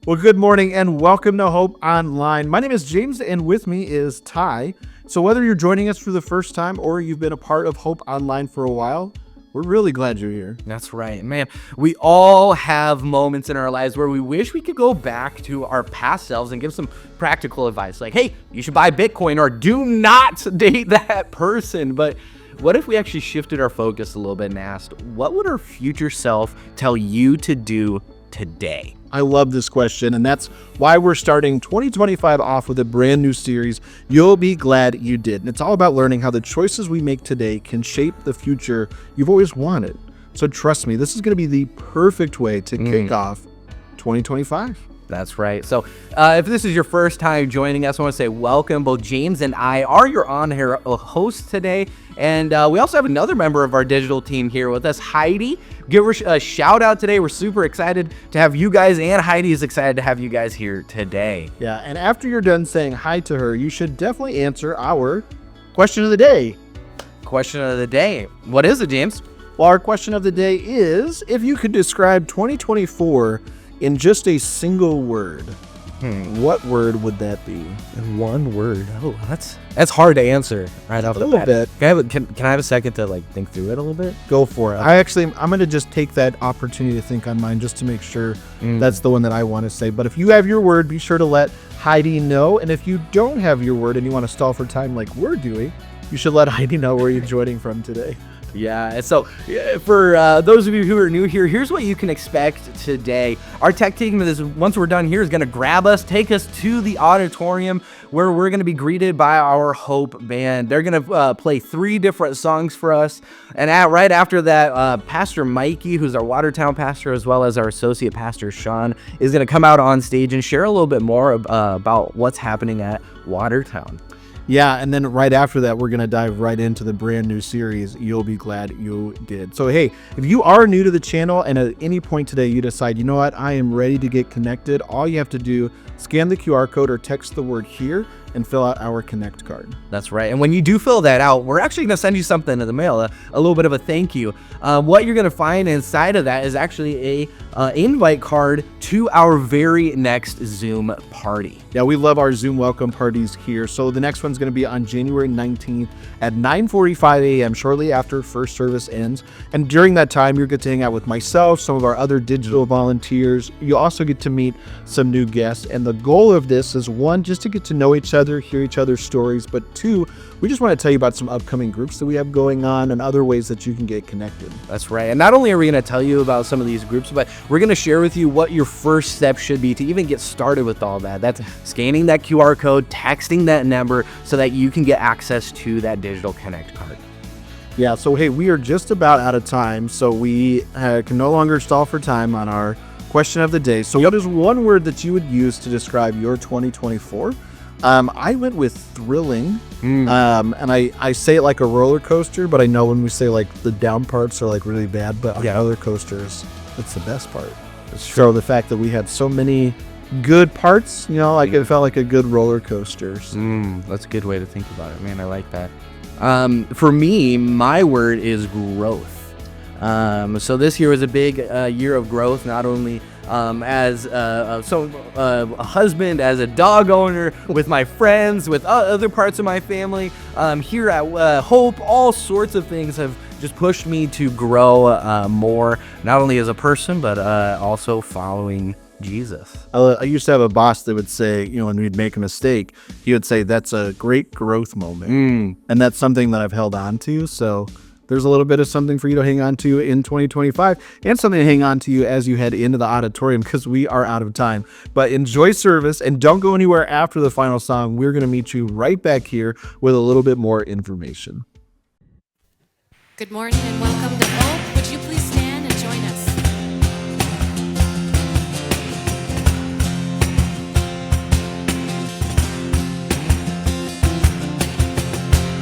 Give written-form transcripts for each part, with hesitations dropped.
Well, good morning and welcome to Hope Online. My name is James and with me is Ty. So whether you're joining us for the first time or you've been a part of Hope Online for a while, we're really glad you're here. That's right, man. We all have moments in our lives where we wish we could go back to our past selves and give some practical advice. Like, hey, you should buy Bitcoin or do not date that person. But what if we actually shifted our focus a little bit and asked, what would our future self tell you to do today? I love this question, and that's why we're starting 2025 off with a brand new series, You'll Be Glad You Did. And it's all about learning how the choices we make today can shape the future you've always wanted. So trust me, this is going to be the perfect way to kick off 2025. That's right. So if this is your first time joining us, I want to say welcome. Both James and I are your on-air hosts today. And we also have another member of our digital team here with us, Heidi. Give her a shout out today. We're super excited to have you guys, and Heidi is excited to have you guys here today. Yeah, and after you're done saying hi to her, you should definitely answer our question of the day. Question of the day. What is it, James? Well, our question of the day is, if you could describe 2024 in just a single word, what word would that be? In one word. Oh, that's hard to answer right off the bat. A little bit. Can I have a second to think through it a little bit? Go for it. I'm going to just take that opportunity to think on mine just to make sure that's the one that I want to say. But if you have your word, be sure to let Heidi know. And if you don't have your word and you want to stall for time like we're doing, you should let Heidi know where you're joining from today. Yeah, so for those of you who are new here, here's what you can expect today. Our tech team, once we're done here, is going to grab us, take us to the auditorium where we're going to be greeted by our Hope Band. They're going to play 3 different songs for us. And right after that, Pastor Mikey, who's our Watertown pastor, as well as our associate pastor, Sean, is going to come out on stage and share a little bit more about what's happening at Watertown. Yeah, and then right after that, we're going to dive right into the brand new series, You'll Be Glad You Did. So, hey, if you are new to the channel and at any point today you decide, you know what, I am ready to get connected, all you have to do, scan the QR code or text the word here and fill out our Connect card. That's right. And when you do fill that out, we're actually going to send you something in the mail, a little bit of a thank you. What you're going to find inside of that is actually a invite card to our very next Zoom party. Yeah, we love our Zoom welcome parties here. So the next one's going to be on January 19th at 9:45 a.m., shortly after first service ends. And during that time, you'll get to hang out with myself, some of our other digital volunteers. You also get to meet some new guests. And the goal of this is, 1, just to get to know each other, hear each other's stories, but 2, we just want to tell you about some upcoming groups that we have going on and other ways that you can get connected. That's right. And not only are we going to tell you about some of these groups, but we're going to share with you what your first step should be to even get started with all that. That's scanning that QR code, texting that number so that you can get access to that digital Connect card. Yeah, so hey, we are just about out of time, so we can no longer stall for time on our question of the day. So what is one word that you would use to describe your 2024? I went with thrilling, and I say it like a roller coaster, but I know when we say like the down parts are like really bad, but yeah, roller coasters, that's the best part. So the fact that we had so many good parts, like it felt like a good roller coaster. That's a good way to think about it, man. I like that. For me, my word is growth. So this year was a big year of growth, not only as a husband, as a dog owner, with my friends, with other parts of my family, here at Hope. All sorts of things have just pushed me to grow more, not only as a person, but also following Jesus. I used to have a boss that would say, when we'd make a mistake, he would say, that's a great growth moment. And that's something that I've held on to. So there's a little bit of something for you to hang on to in 2025 and something to hang on to you as you head into the auditorium, because we are out of time. But enjoy service and don't go anywhere after the final song. We're going to meet you right back here with a little bit more information. Good morning and welcome to Hope. Would you please stand and join us?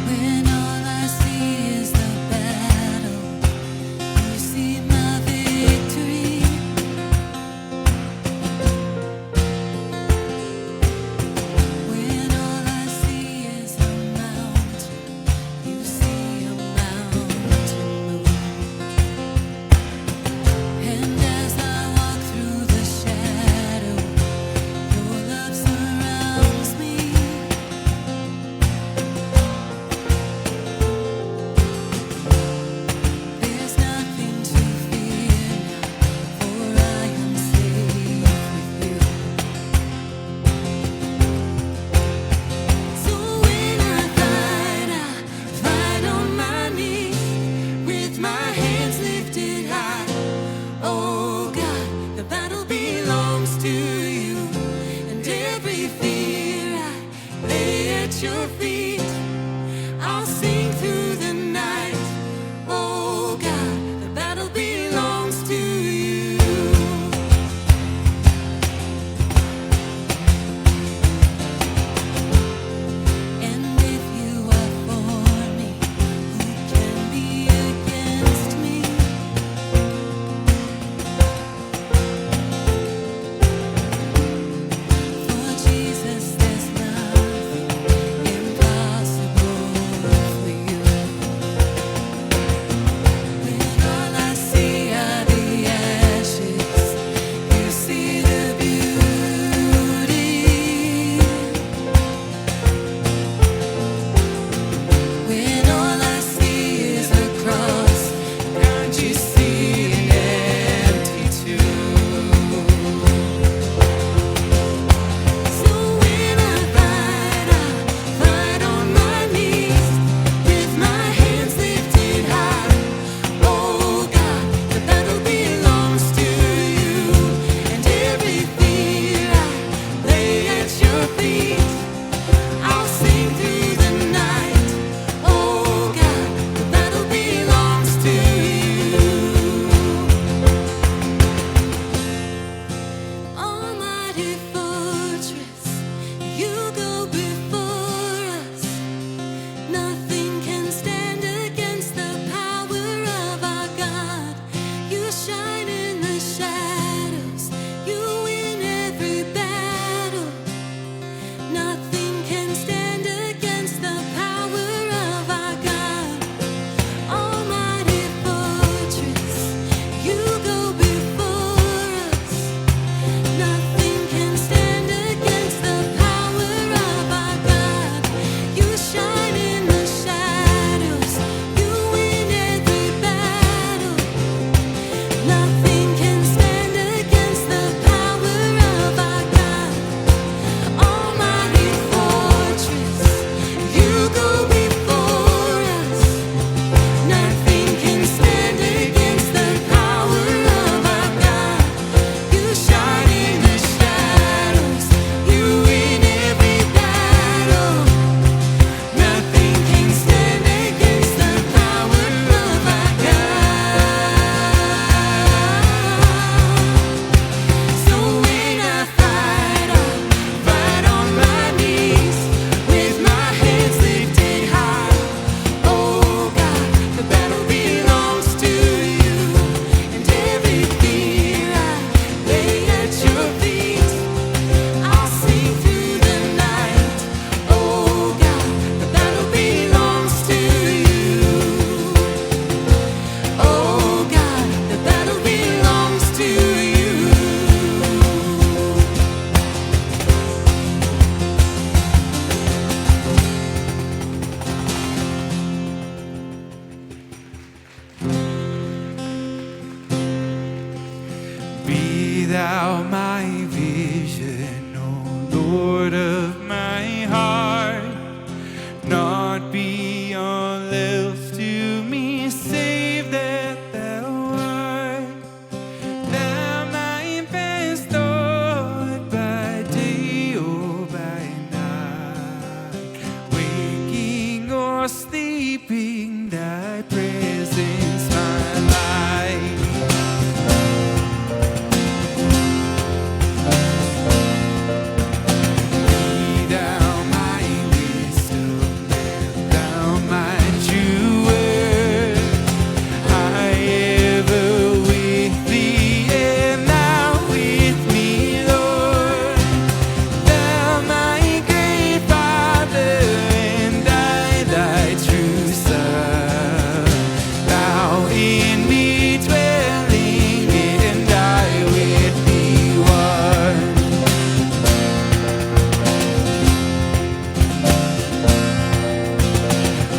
When all I see is the battle, you see my victory. When all I see is a mountain, you see a mountain move. thou my vision, O Lord of my heart. Not be all else to me, save that thou art. Thou my best, Lord, by day or by night. Waking or sleeping, thy presence my light. Be thou my wisdom, thou my true word. I ever with thee, and thou with me, Lord. Thou my great Father, and I thy true Son. Thou in me dwelling, and I with thee one.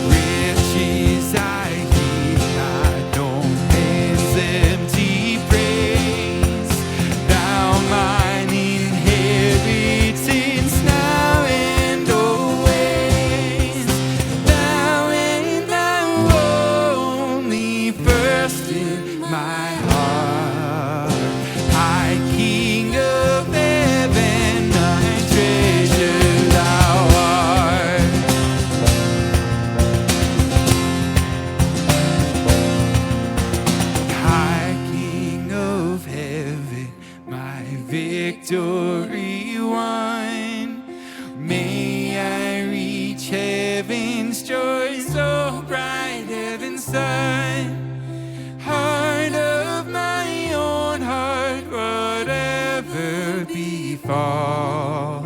Riches I heap not on man's empty praise. Thou mine inheritance now and always. Thou and thou only first in my heart. High King of heaven, my treasure thou art. High King of heaven, my victory won. May I reach heaven's joy, so bright heaven's sun. Heart of my own heart, whatever befall,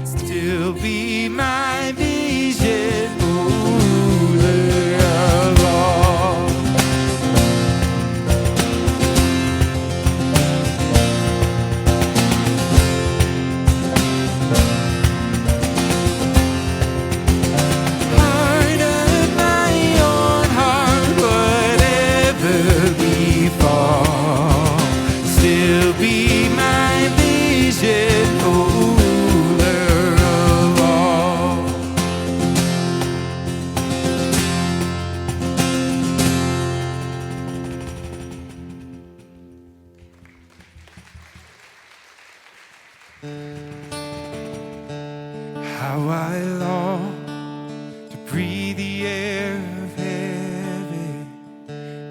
still be my vision, ruler of all. Heart of my own heart, whatever befall, still be my vision, ruler of all. How I long to breathe the air of heaven,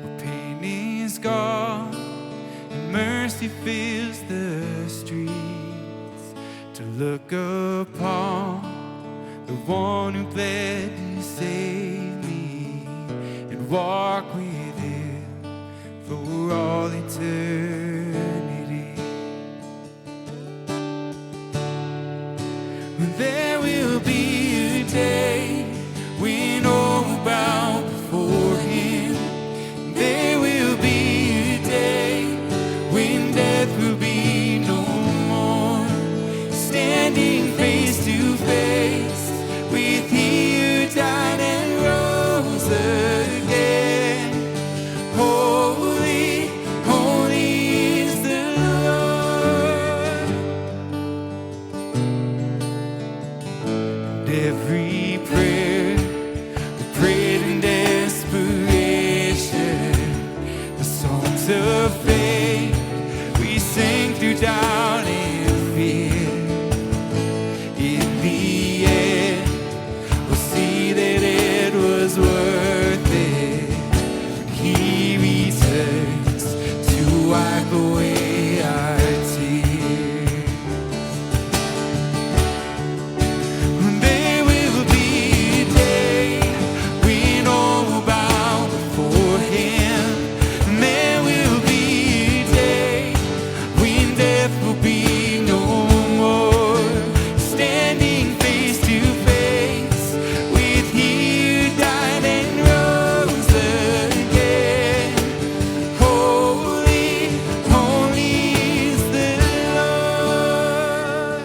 where pain is gone and mercy fills the streets. To look upon the one who bled to save me, and walk with him for all eternity. There will be a day when all will bow before him. There will be a day when death will be no more. Standing face to face with he who died and rose again. Holy, holy is the Lord. And every prayer we prayed in desperation, the songs of faith we sang through doubt and fear. In the end, we'll see that it was worth it when he returns to wipe away our tears. There will be a day when all will bow before him. There will be a day when death will be no more. Standing face to face with he who died and rose again. Holy, holy is the Lord.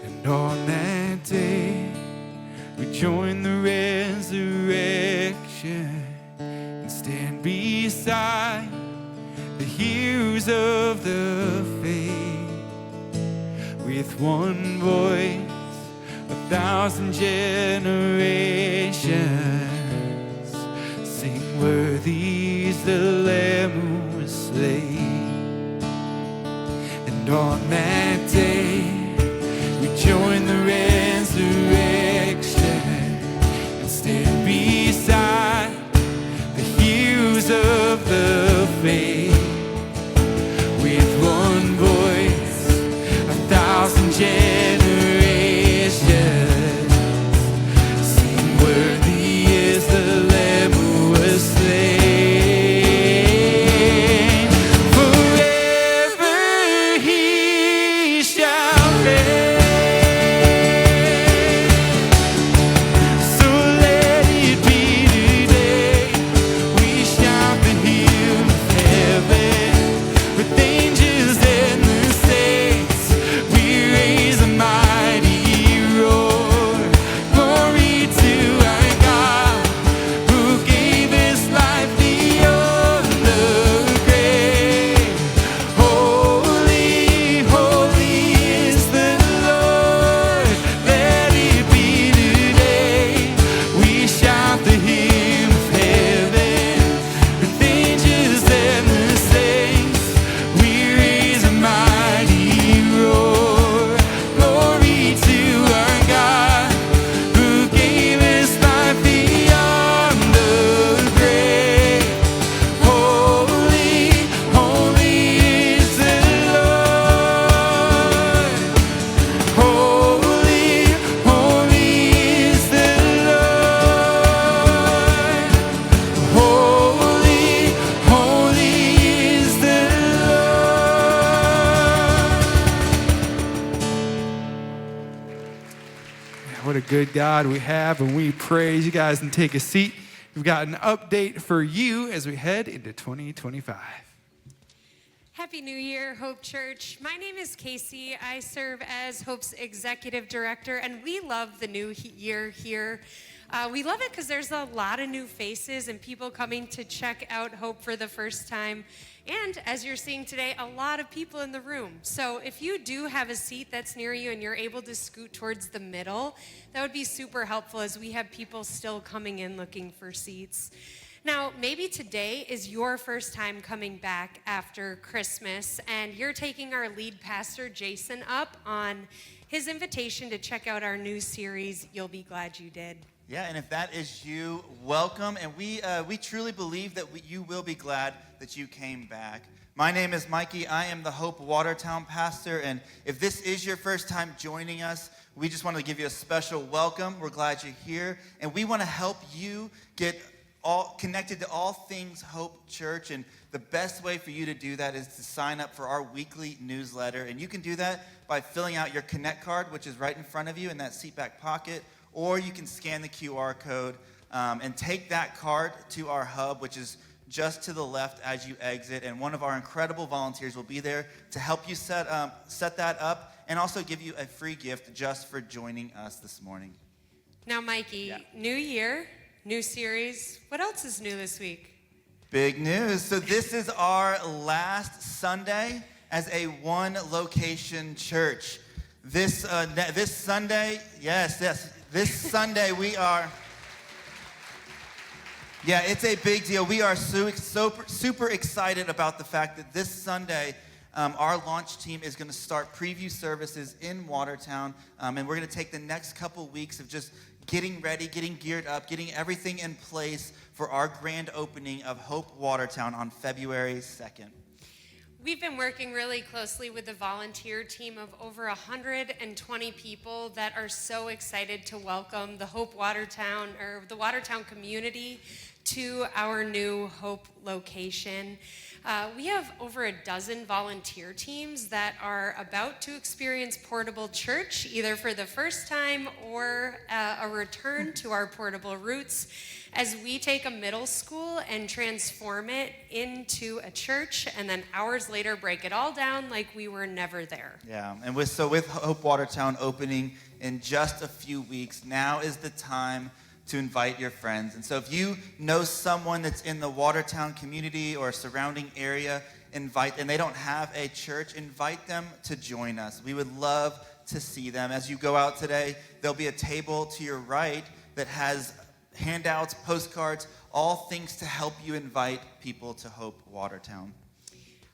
And on that day, we join the resurrection and stand beside heroes of the faith. With one voice, 1,000 generations sing, worthy is the Lamb who was slain. And on that day we join the resurrection and stand beside the heroes of the faith. With one voice, 1,000 generations sing, worthy is the Lamb who was slain. Forever he shall reign. So let it be today. We shout the hymn of heaven with angels and the saints. We raise a mighty roar. Glory to our God who gave his life beyond the grave. Holy, holy is the Lord. Let it be today. We shout the hymn of heaven with angels and the saints. We raise a mighty roar. Glory to our God who gave his life beyond the grave. Holy, holy is the Lord. Holy, holy is the Lord. Holy, holy is the Lord. What a good God we have, and we praise. You guys can take a seat. We've got an update for you as we head into 2025. Happy New Year, Hope Church. My name is Casey. I serve as Hope's executive director, and we love the new year here. We love it because there's a lot of new faces and people coming to check out Hope for the first time. And as you're seeing today, a lot of people in the room. So if you do have a seat that's near you and you're able to scoot towards the middle, that would be super helpful as we have people still coming in looking for seats. Now, maybe today is your first time coming back after Christmas, and you're taking our lead pastor, Jason, up on his invitation to check out our new series, You'll Be Glad You Did. Yeah, and if that is you, welcome. And we truly believe that you will be glad that you came back. My name is Mikey. I am the Hope Watertown pastor. And if this is your first time joining us, we just want to give you a special welcome. We're glad you're here. And we want to help you get all connected to all things Hope Church. And the best way for you to do that is to sign up for our weekly newsletter. And you can do that by filling out your Connect card, which is right in front of you in that seat back pocket. Or you can scan the QR code and take that card to our hub, which is just to the left as you exit. And one of our incredible volunteers will be there to help you set that up and also give you a free gift just for joining us this morning. Now, Mikey, New year, new series. What else is new this week? Big news. So this is our last Sunday as a one-location church. This Sunday, this Sunday we are, it's a big deal. We are super excited about the fact that this Sunday, our launch team is going to start preview services in Watertown, and we're going to take the next couple weeks of just getting ready, getting geared up, getting everything in place for our grand opening of Hope Watertown on February 2nd. We've been working really closely with the volunteer team of over 120 people that are so excited to welcome the Hope Watertown, or the Watertown community, to our new Hope location. We have over a dozen volunteer teams that are about to experience portable church, either for the first time or a return to our portable roots, as we take a middle school and transform it into a church, and then hours later break it all down like we were never there. Yeah, and with Hope Watertown opening in just a few weeks, now is the time to invite your friends. And so if you know someone that's in the Watertown community or surrounding area, and they don't have a church, invite them to join us. We would love to see them. As you go out today, there'll be a table to your right that has handouts, postcards, all things to help you invite people to Hope Watertown.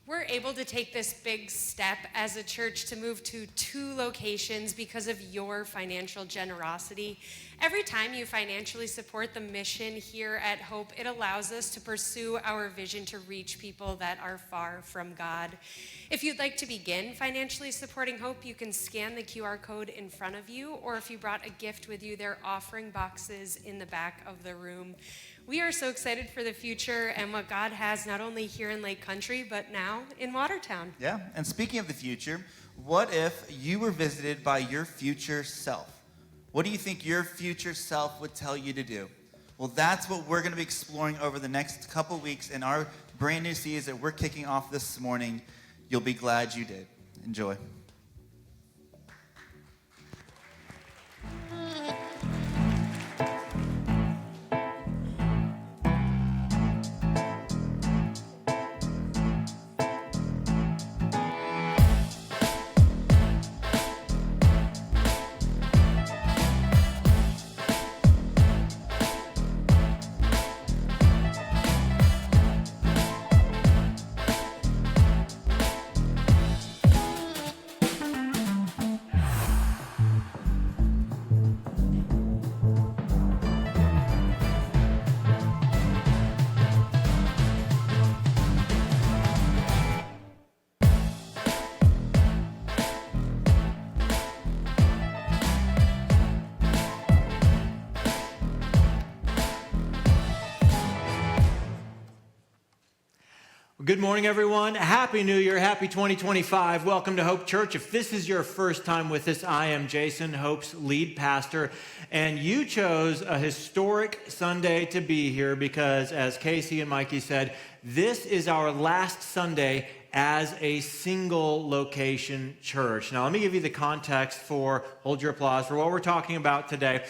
We're able to take this big step as a church to move to 2 locations because of your financial generosity. Every time you financially support the mission here at Hope, it allows us to pursue our vision to reach people that are far from God. If you'd like to begin financially supporting Hope, you can scan the QR code in front of you, or if you brought a gift with you, there are offering boxes in the back of the room. We are so excited for the future and what God has not only here in Lake Country, but now in Watertown. Yeah, and speaking of the future, what if you were visited by your future self? What do you think your future self would tell you to do? Well, that's what we're going to be exploring over the next couple weeks in our brand new series that we're kicking off this morning. You'll be glad you did. Enjoy. Good morning, everyone. Happy New Year. Happy 2025. Welcome to Hope Church. If this is your first time with us, I am Jason, Hope's lead pastor, and you chose a historic Sunday to be here because, as Casey and Mikey said, this is our last Sunday as a single location church. Now, let me give you the context for, hold your applause, for what we're talking about today.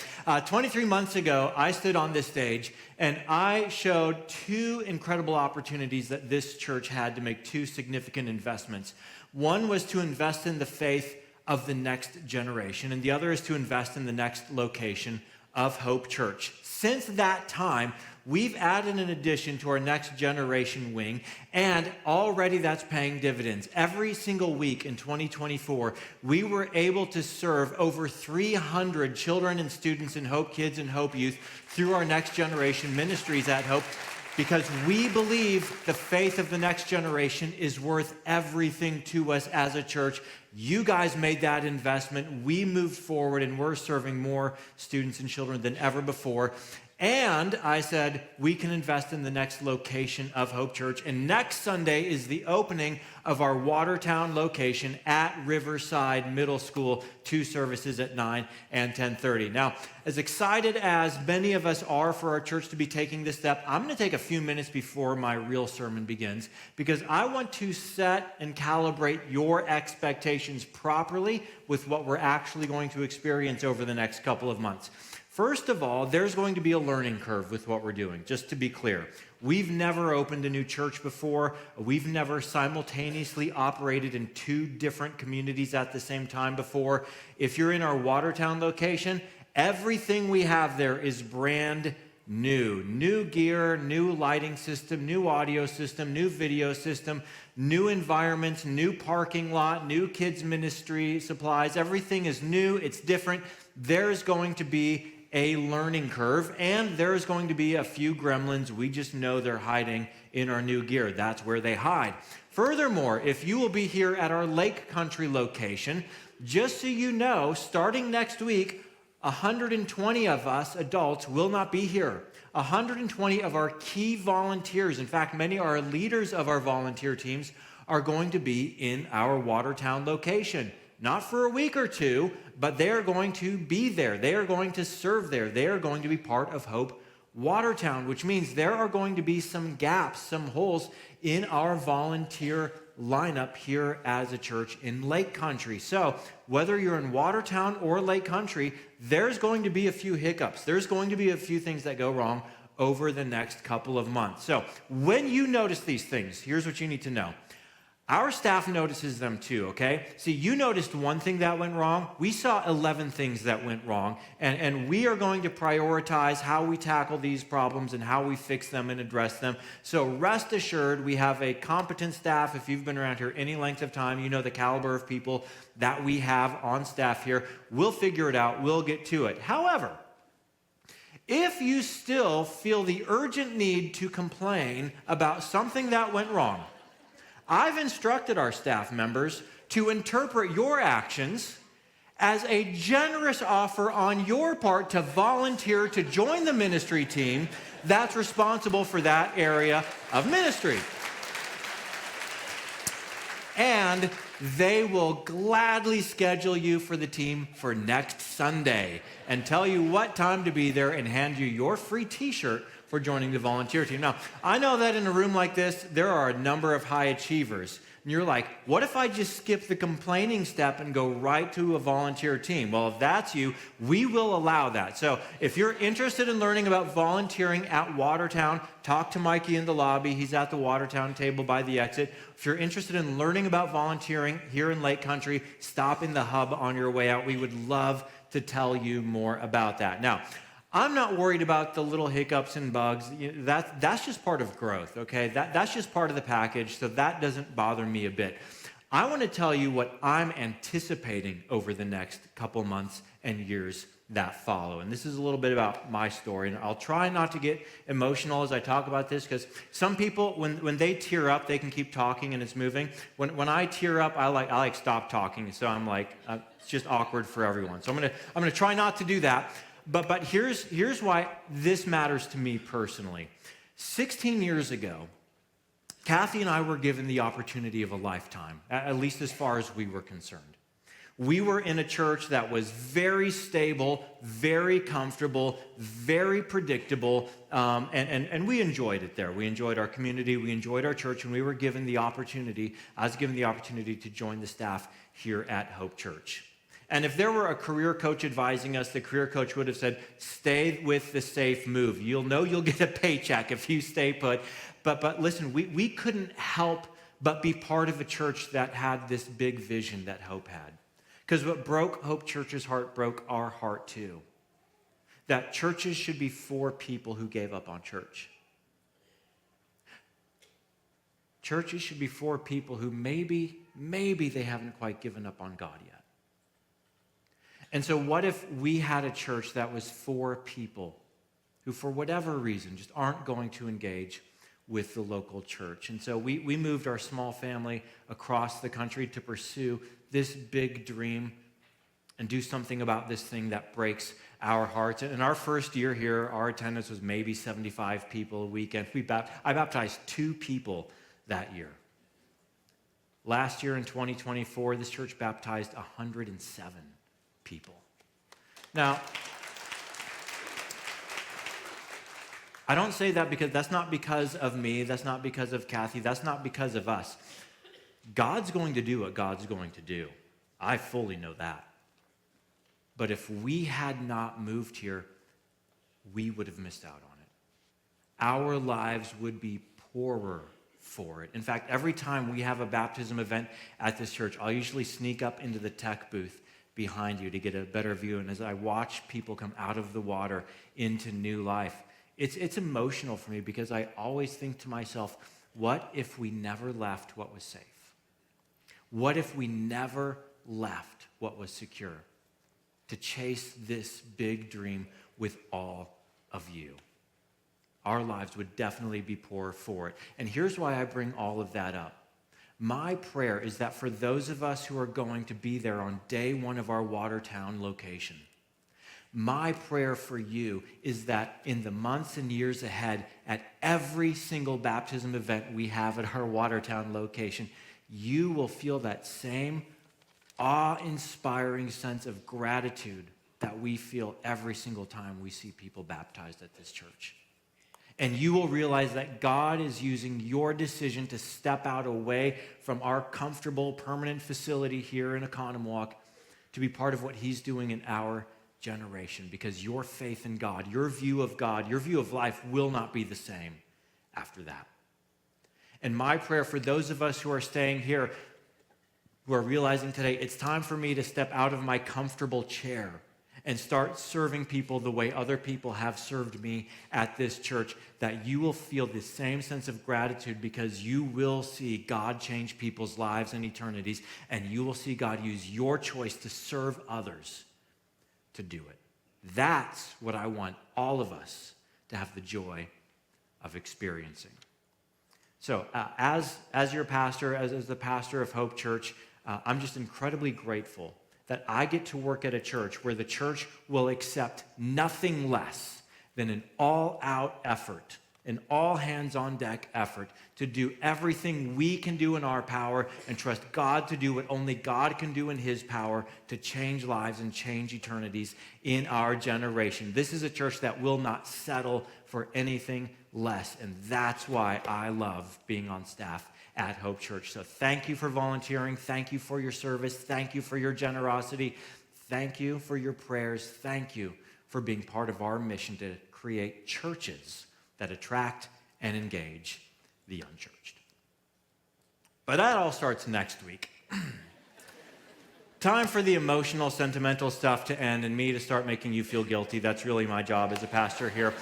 23 months ago, I stood on this stage and I showed 2 incredible opportunities that this church had to make 2 significant investments. One was to invest in the faith of the next generation, and the other is to invest in the next location of Hope Church. Since that time, we've added an addition to our next generation wing, and already that's paying dividends. Every single week in 2024, we were able to serve over 300 children and students in Hope Kids and Hope Youth through our next generation ministries at Hope, because we believe the faith of the next generation is worth everything to us as a church. You guys made that investment. We moved forward, and we're serving more students and children than ever before. And I said, we can invest in the next location of Hope Church. And next Sunday is the opening of our Watertown location at Riverside Middle School, 2 services at 9 and 10:30. Now, as excited as many of us are for our church to be taking this step, I'm going to take a few minutes before my real sermon begins, because I want to set and calibrate your expectations properly with what we're actually going to experience over the next couple of months. First of all, there's going to be a learning curve with what we're doing, just to be clear. We've never opened a new church before. We've never simultaneously operated in 2 different communities at the same time before. If you're in our Watertown location, everything we have there is brand new. New gear, new lighting system, new audio system, new video system, new environments, new parking lot, new kids ministry supplies. Everything is new. It's different. There's going to be a learning curve, and there's going to be a few gremlins. We just know they're hiding in our new gear. That's where they hide. Furthermore, if you will be here at our Lake Country location, just so you know, starting next week, 120 of us adults will not be here. 120 of our key volunteers, in fact, many are leaders of our volunteer teams, are going to be in our Watertown location. Not for a week or 2, but they are going to be there. They are going to serve there. They are going to be part of Hope Watertown, which means there are going to be some gaps, some holes in our volunteer lineup here as a church in Lake Country. So whether you're in Watertown or Lake Country, there's going to be a few hiccups. There's going to be a few things that go wrong over the next couple of months. So when you notice these things, here's what you need to know. Our staff notices them too, okay? See, you noticed one thing that went wrong. We saw 11 things that went wrong, and we are going to prioritize how we tackle these problems and how we fix them and address them. So rest assured, we have a competent staff. If you've been around here any length of time, you know the caliber of people that we have on staff here. We'll figure it out. We'll get to it. However, if you still feel the urgent need to complain about something that went wrong, I've instructed our staff members to interpret your actions as a generous offer on your part to volunteer to join the ministry team that's responsible for that area of ministry. And they will gladly schedule you for the team for next Sunday and tell you what time to be there and hand you your free t-shirt for joining the volunteer team. Now, I know that in a room like this, there are a number of high achievers. And you're like, what if I just skip the complaining step and go right to a volunteer team? Well, if that's you, we will allow that. So if you're interested in learning about volunteering at Watertown, talk to Mikey in the lobby. He's at the Watertown table by the exit. If you're interested in learning about volunteering here in Lake Country, stop in the hub on your way out. We would love to tell you more about that. Now, I'm not worried about the little hiccups and bugs. That's just part of growth, okay? That's just part of the package, so that doesn't bother me a bit. I want to tell you what I'm anticipating over the next couple months and years that follow. And this is a little bit about my story, and I'll try not to get emotional as I talk about this, because some people, when they tear up, they can keep talking and it's moving. When I tear up, I stop talking, so I'm like, it's just awkward for everyone. So I'm gonna try not to do that. But here's why this matters to me personally. 16 years ago, Kathy and I were given the opportunity of a lifetime, at least as far as we were concerned. We were in a church that was very stable, very comfortable, very predictable, and we enjoyed it there. We enjoyed our community, we enjoyed our church, and we were given the opportunity, I was given the opportunity to join the staff here at Hope Church. And if there were a career coach advising us, the career coach would have said, stay with the safe move. You'll know you'll get a paycheck if you stay put. But listen, we couldn't help but be part of a church that had this big vision that Hope had. Because what broke Hope Church's heart broke our heart too. That churches should be for people who gave up on church. Churches should be for people who maybe they haven't quite given up on God yet. And so what if we had a church that was for people who, for whatever reason, just aren't going to engage with the local church? And so we moved our small family across the country to pursue this big dream and do something about this thing that breaks our hearts. And in our first year here, our attendance was maybe 75 people a weekend. I baptized 2 people that year. Last year in 2024, this church baptized 107 people. Now, I don't say that because that's not because of me, that's not because of Kathy, that's not because of us. God's going to do what God's going to do. I fully know that. But if we had not moved here, we would have missed out on it. Our lives would be poorer for it. In fact, every time we have a baptism event at this church, I'll usually sneak up into the tech booth behind you to get a better view. And as I watch people come out of the water into new life, it's emotional for me because I always think to myself, what if we never left what was safe? What if we never left what was secure to chase this big dream with all of you? Our lives would definitely be poorer for it. And here's why I bring all of that up. My prayer is that for those of us who are going to be there on day one of our Watertown location, my prayer for you is that in the months and years ahead, at every single baptism event we have at our Watertown location, you will feel that same awe-inspiring sense of gratitude that we feel every single time we see people baptized at this church. And you will realize that God is using your decision to step out away from our comfortable, permanent facility here in Economwalk to be part of what he's doing in our generation, because your faith in God, your view of life will not be the same after that. And my prayer for those of us who are staying here, who are realizing today, it's time for me to step out of my comfortable chair and start serving people the way other people have served me at this church, that you will feel the same sense of gratitude, because you will see God change people's lives and eternities, and you will see God use your choice to serve others to do it. That's what I want all of us to have the joy of experiencing. So as your pastor, as the pastor of Hope Church, I'm just incredibly grateful that I get to work at a church where the church will accept nothing less than an all-out effort, an all-hands-on-deck effort to do everything we can do in our power and trust God to do what only God can do in his power to change lives and change eternities in our generation. This is a church that will not settle for anything less, and that's why I love being on staff at Hope Church. So thank you for volunteering. Thank you for your service. Thank you for your generosity. Thank you for your prayers. Thank you for being part of our mission to create churches that attract and engage the unchurched. But that all starts next week. Time for the emotional, sentimental stuff to end and me to start making you feel guilty. That's really my job as a pastor here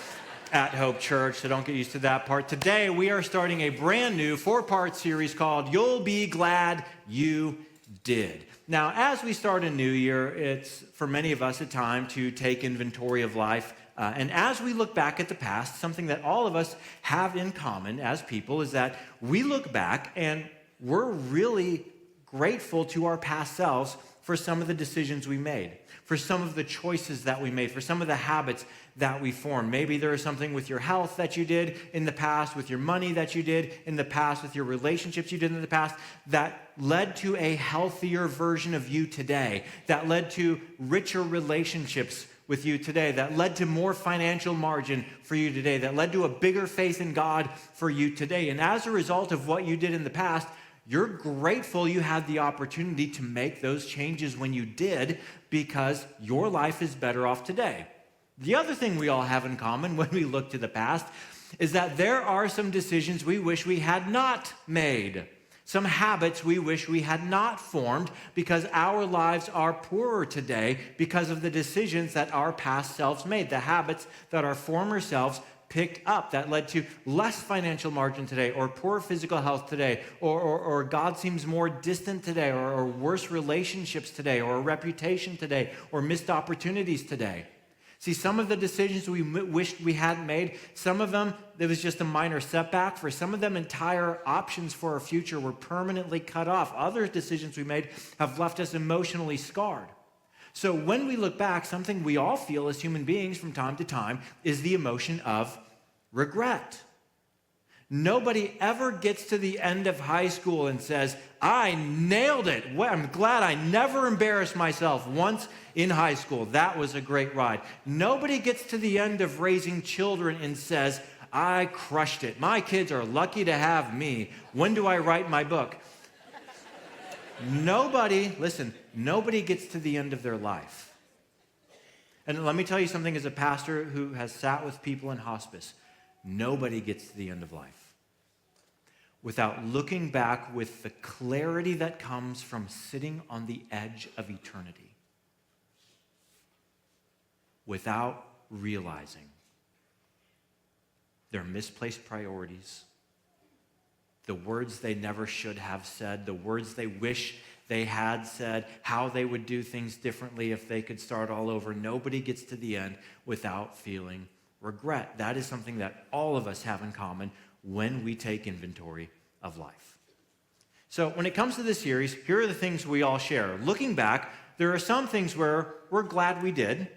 at Hope Church, so don't get used to that part. Today, we are starting a brand new 4-part series called You'll Be Glad You Did. Now, as we start a new year, it's for many of us a time to take inventory of life. And as we look back at the past, something that all of us have in common as people is that we look back and we're really grateful to our past selves for some of the decisions we made, for some of the choices that we made, for some of the habits that we formed. Maybe there is something with your health that you did in the past, with your money that you did in the past, with your relationships you did in the past, that led to a healthier version of you today, that led to richer relationships with you today, that led to more financial margin for you today, that led to a bigger faith in God for you today. And as a result of what you did in the past, you're grateful you had the opportunity to make those changes when you did, because your life is better off today. The other thing we all have in common when we look to the past is that there are some decisions we wish we had not made, some habits we wish we had not formed, because our lives are poorer today because of the decisions that our past selves made, the habits that our former selves picked up that led to less financial margin today, or poor physical health today, or God seems more distant today, or worse relationships today, or a reputation today, or missed opportunities today. See, some of the decisions we wished we hadn't made, some of them, there was just a minor setback. For some of them, entire options for our future were permanently cut off. Other decisions we made have left us emotionally scarred. So when we look back, something we all feel as human beings from time to time is the emotion of regret. Nobody ever gets to the end of high school and says, I nailed it. Well, I'm glad I never embarrassed myself once in high school. That was a great ride. Nobody gets to the end of raising children and says, I crushed it. My kids are lucky to have me. When do I write my book? Nobody gets to the end of their life. And let me tell you something, as a pastor who has sat with people in hospice, nobody gets to the end of life without looking back with the clarity that comes from sitting on the edge of eternity, without realizing their misplaced priorities, the words they never should have said, the words they wish they had said, how they would do things differently if they could start all over. Nobody gets to the end without feeling regret. That is something that all of us have in common when we take inventory of life. So when it comes to this series, here are the things we all share. Looking back, there are some things where we're glad we did.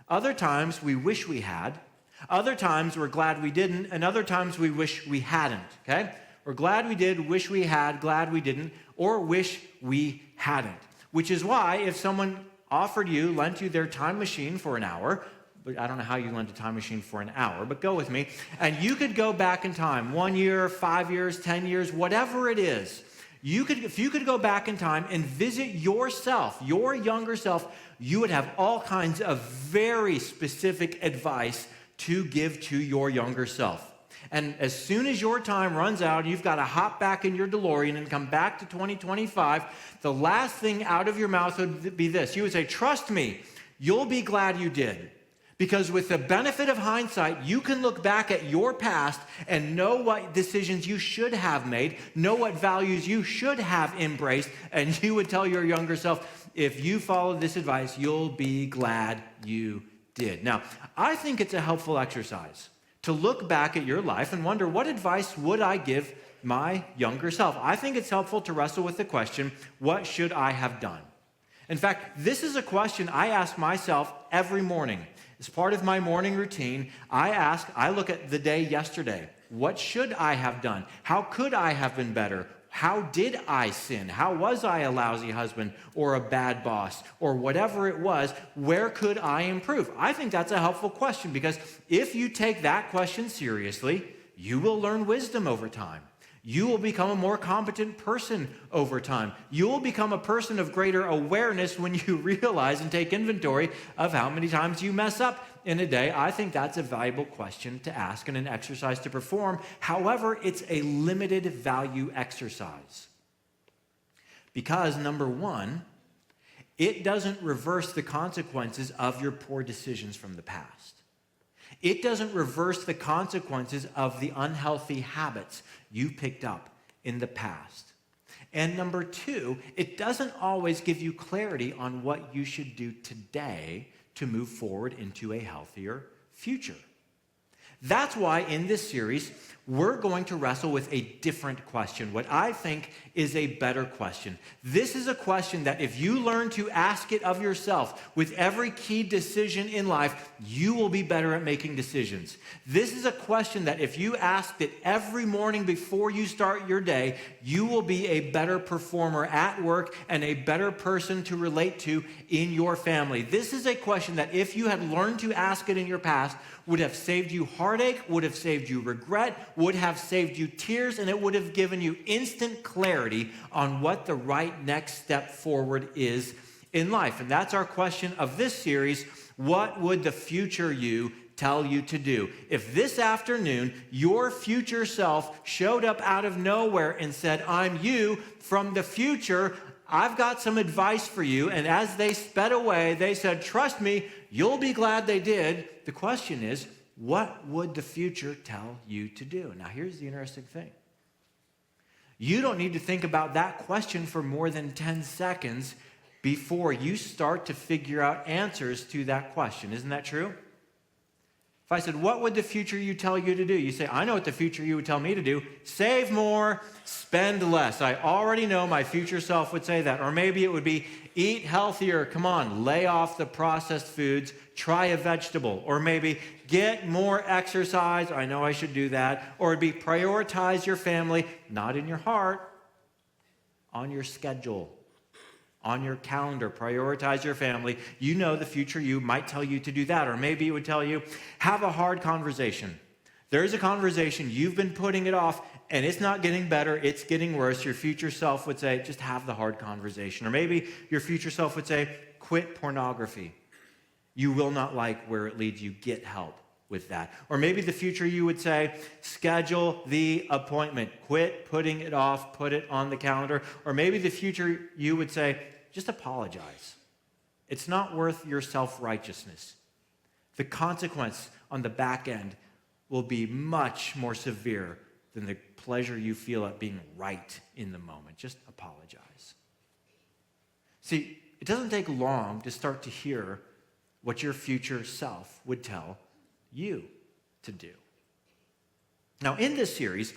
Other times we wish we had. Other times we're glad we didn't. And other times we wish we hadn't, okay? We're glad we did, wish we had, glad we didn't, or wish we hadn't. Which is why if someone lent you their time machine for an hour, but I don't know how you lend a time machine for an hour, but go with me. And you could go back in time, 1 year, 5 years, 10 years, whatever it is. If you could go back in time and visit yourself, your younger self, you would have all kinds of very specific advice to give to your younger self. And as soon as your time runs out, you've got to hop back in your DeLorean and come back to 2025, the last thing out of your mouth would be this. You would say, trust me, you'll be glad you did. Because with the benefit of hindsight, you can look back at your past and know what decisions you should have made, know what values you should have embraced, and you would tell your younger self, if you followed this advice, you'll be glad you did. Now, I think it's a helpful exercise to look back at your life and wonder, what advice would I give my younger self? I think it's helpful to wrestle with the question, what should I have done? In fact, this is a question I ask myself every morning. As part of my morning routine, I look at the day yesterday. What should I have done? How could I have been better? How did I sin? How was I a lousy husband or a bad boss or whatever it was? Where could I improve? I think that's a helpful question, because if you take that question seriously, you will learn wisdom over time. You will become a more competent person over time. You will become a person of greater awareness when you realize and take inventory of how many times you mess up in a day. I think that's a valuable question to ask and an exercise to perform. However, it's a limited value exercise. Because, number one, it doesn't reverse the consequences of your poor decisions from the past. It doesn't reverse the consequences of the unhealthy habits you picked up in the past. And number two, it doesn't always give you clarity on what you should do today to move forward into a healthier future. That's why in this series, we're going to wrestle with a different question, what I think is a better question. This is a question that if you learn to ask it of yourself with every key decision in life, you will be better at making decisions. This is a question that if you ask it every morning before you start your day, you will be a better performer at work and a better person to relate to in your family. This is a question that if you had learned to ask it in your past, would have saved you heartache, would have saved you regret, would have saved you tears, and it would have given you instant clarity on what the right next step forward is in life. And that's our question of this series. What would the future you tell you to do? If this afternoon your future self showed up out of nowhere and said, I'm you from the future, I've got some advice for you. And as they sped away, they said, trust me, you'll be glad they did. The question is, what would the future tell you to do? Now, here's the interesting thing. You don't need to think about that question for more than 10 seconds before you start to figure out answers to that question. Isn't that true? If I said, what would the future you tell you to do? You say, I know what the future you would tell me to do. Save more, spend less. I already know my future self would say that. Or maybe it would be eat healthier. Come on, lay off the processed foods. Try a vegetable. Or maybe get more exercise. I know I should do that. Or it'd be prioritize your family, not in your heart, on your schedule. On your calendar, prioritize your family. You know the future you might tell you to do that. Or maybe it would tell you, have a hard conversation. There's a conversation, you've been putting it off, and it's not getting better, it's getting worse. Your future self would say, just have the hard conversation. Or maybe your future self would say, quit pornography. You will not like where it leads you. Get help with that. Or maybe the future you would say, schedule the appointment. Quit putting it off, put it on the calendar. Or maybe the future you would say, just apologize. It's not worth your self-righteousness. The consequence on the back end will be much more severe than the pleasure you feel at being right in the moment. Just apologize. See, it doesn't take long to start to hear what your future self would tell you to do. Now, in this series,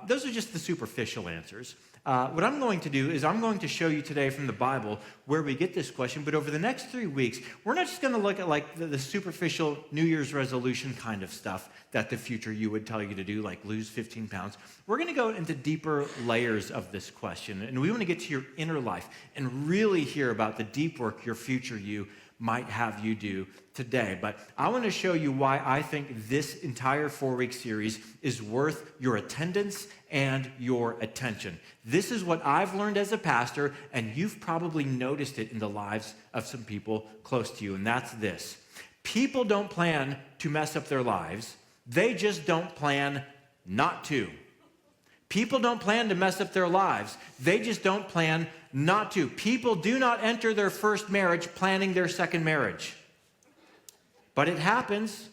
those are just the superficial answers. What I'm going to do is I'm going to show you today from the Bible where we get this question, but over the next 3 weeks, we're not just going to look at like the superficial New Year's resolution kind of stuff that the future you would tell you to do, like lose 15 pounds. We're going to go into deeper layers of this question, and we want to get to your inner life and really hear about the deep work your future you might have you do today. But I want to show you why I think this entire 4-week series is worth your attendance and your attention. This is what I've learned as a pastor, and you've probably noticed it in the lives of some people close to you, and that's this. People don't plan to mess up their lives. They just don't plan not to. People don't plan to mess up their lives. They just don't plan not to. People do not enter their first marriage planning their second marriage. But it happens.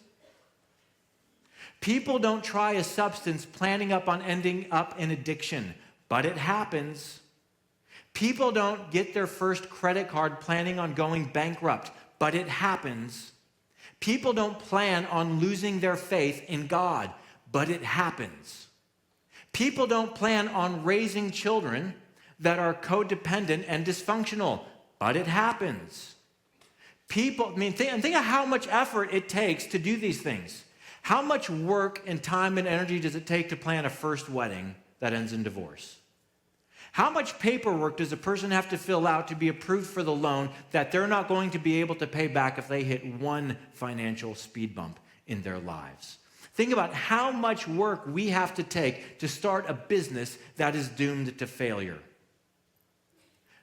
People don't try a substance planning on ending up in addiction. But it happens. People don't get their first credit card planning on going bankrupt. But it happens. People don't plan on losing their faith in God. But it happens. People don't plan on raising children that are codependent and dysfunctional, but it happens. Think of how much effort it takes to do these things. How much work and time and energy does it take to plan a first wedding that ends in divorce? How much paperwork does a person have to fill out to be approved for the loan that they're not going to be able to pay back if they hit one financial speed bump in their lives? Think about how much work we have to take to start a business that is doomed to failure.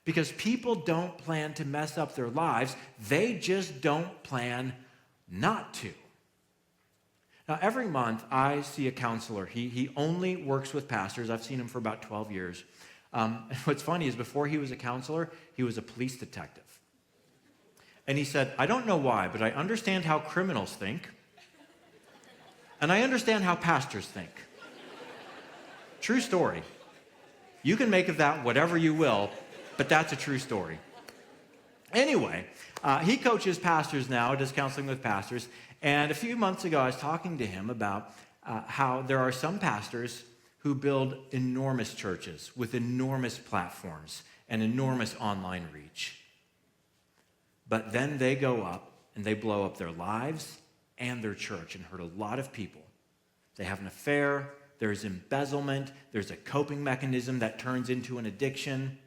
Because people don't plan to mess up their lives, they just don't plan not to. Now, every month I see a counselor. He only works with pastors. I've seen him for about 12 years. What's funny is before he was a counselor, he was a police detective. And he said, I don't know why, but I understand how criminals think. And I understand how pastors think. True story. You can make of that whatever you will, but that's a true story. Anyway, he coaches pastors now, does counseling with pastors. And a few months ago, I was talking to him about how there are some pastors who build enormous churches with enormous platforms and enormous online reach. But then they go up and they blow up their lives and their church and hurt a lot of people. They have an affair, there's embezzlement, there's a coping mechanism that turns into an addiction.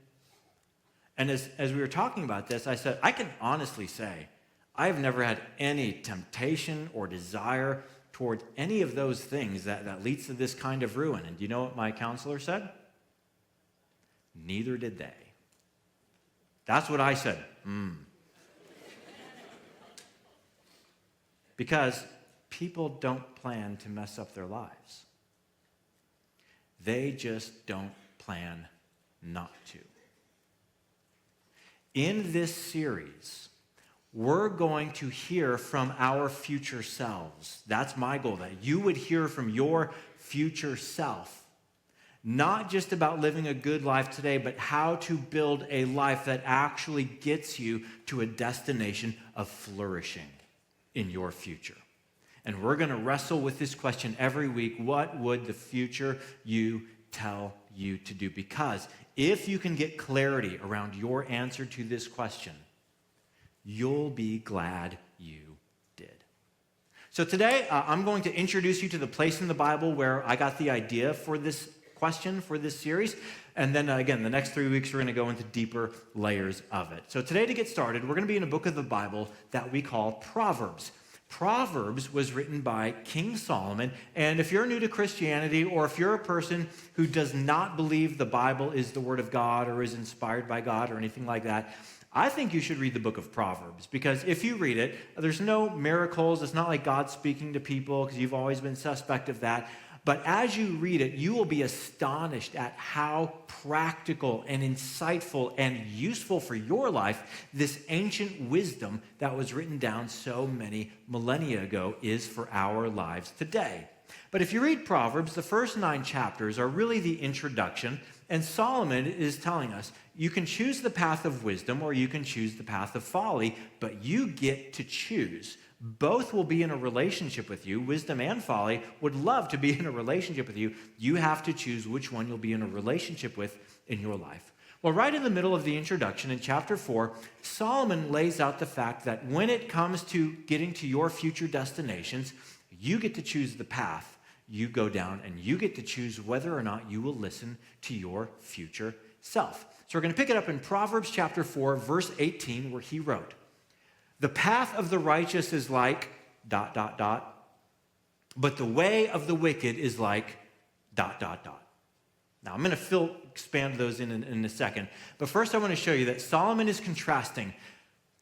And as we were talking about this, I said, I can honestly say, I've never had any temptation or desire toward any of those things that leads to this kind of ruin. And do you know what my counselor said? Neither did they. That's what I said. Because people don't plan to mess up their lives. They just don't plan not to. In this series, we're going to hear from our future selves. That's my goal, that you would hear from your future self. Not just about living a good life today, but how to build a life that actually gets you to a destination of flourishing in your future. And we're going to wrestle with this question every week. What would the future you tell you to do? Because if you can get clarity around your answer to this question, you'll be glad you did. So today, I'm going to introduce you to the place in the Bible where I got the idea for this question, for this series. And then again, the next 3 weeks, we're going to go into deeper layers of it. So today, to get started, we're going to be in a book of the Bible that we call Proverbs. Proverbs was written by King Solomon, and if you're new to Christianity, or if you're a person who does not believe the Bible is the Word of God or is inspired by God or anything like that, I think you should read the book of Proverbs, because if you read it, there's no miracles. It's not like God speaking to people, because you've always been suspect of that. But as you read it, you will be astonished at how practical and insightful and useful for your life this ancient wisdom that was written down so many millennia ago is for our lives today. But if you read Proverbs, the first 9 chapters are really the introduction, and Solomon is telling us you can choose the path of wisdom or you can choose the path of folly, but you get to choose. Both will be in a relationship with you. Wisdom and folly would love to be in a relationship with you. You have to choose which one you'll be in a relationship with in your life. Well, right in the middle of the introduction in chapter 4, Solomon lays out the fact that when it comes to getting to your future destinations, you get to choose the path you go down, and you get to choose whether or not you will listen to your future self. So we're going to pick it up in Proverbs chapter 4, verse 18, where he wrote, The path of the righteous is like ... but the way of the wicked is like ... Now, I'm going to expand those in a second. But first, I want to show you that Solomon is contrasting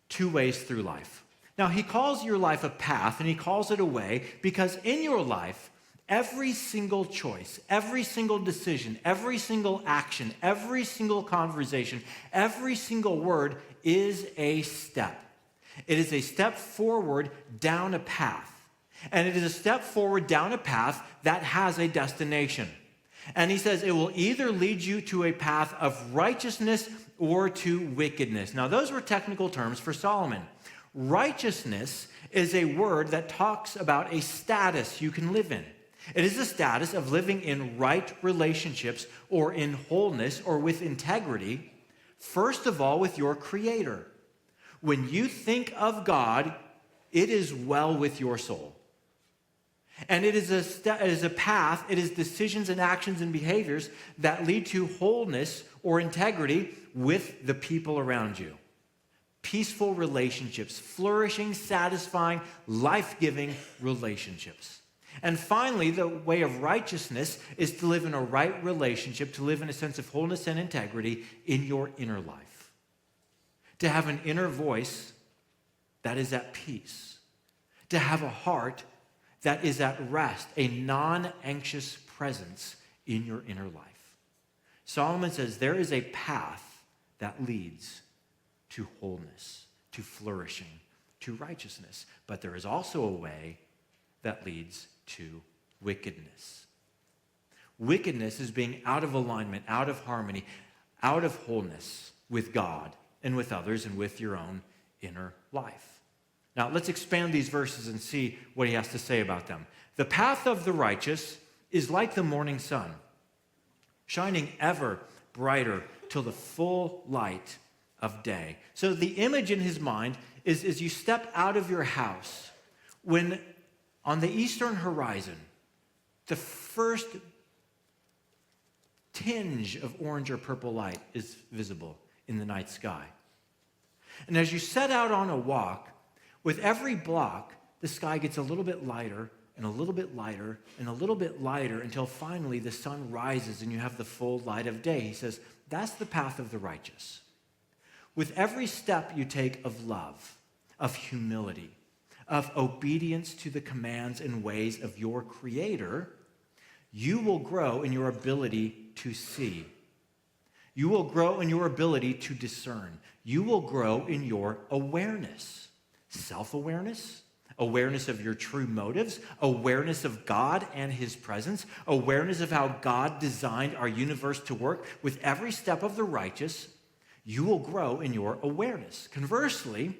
two ways through life. Now, he calls your life a path, and he calls it a way, because in your life, every single choice, every single decision, every single action, every single conversation, every single word is a step. It is a step forward down a path. And it is a step forward down a path that has a destination. And he says it will either lead you to a path of righteousness or to wickedness. Now, those were technical terms for Solomon. Righteousness is a word that talks about a status you can live in. It is the status of living in right relationships or in wholeness or with integrity, first of all with your Creator. When you think of God, it is well with your soul. And it is a path, it is decisions and actions and behaviors that lead to wholeness or integrity with the people around you. Peaceful relationships, flourishing, satisfying, life-giving relationships. And finally, the way of righteousness is to live in a right relationship, to live in a sense of wholeness and integrity in your inner life. To have an inner voice that is at peace. To have a heart that is at rest, a non-anxious presence in your inner life. Solomon says there is a path that leads to wholeness, to flourishing, to righteousness. But there is also a way that leads to wickedness. Wickedness is being out of alignment, out of harmony, out of wholeness with God and with others and with your own inner life. Now, let's expand these verses and see what he has to say about them. The path of the righteous is like the morning sun, shining ever brighter till the full light of day. So the image in his mind is as you step out of your house, when on the eastern horizon, the first tinge of orange or purple light is visible in the night sky. And as you set out on a walk, with every block, the sky gets a little bit lighter and a little bit lighter and a little bit lighter until finally the sun rises and you have the full light of day. He says, that's the path of the righteous. With every step you take of love, of humility, of obedience to the commands and ways of your Creator, you will grow in your ability to see. You will grow in your ability to discern. You will grow in your awareness. Self-awareness, awareness of your true motives, awareness of God and his presence, awareness of how God designed our universe to work. With every step of the righteous, you will grow in your awareness. Conversely,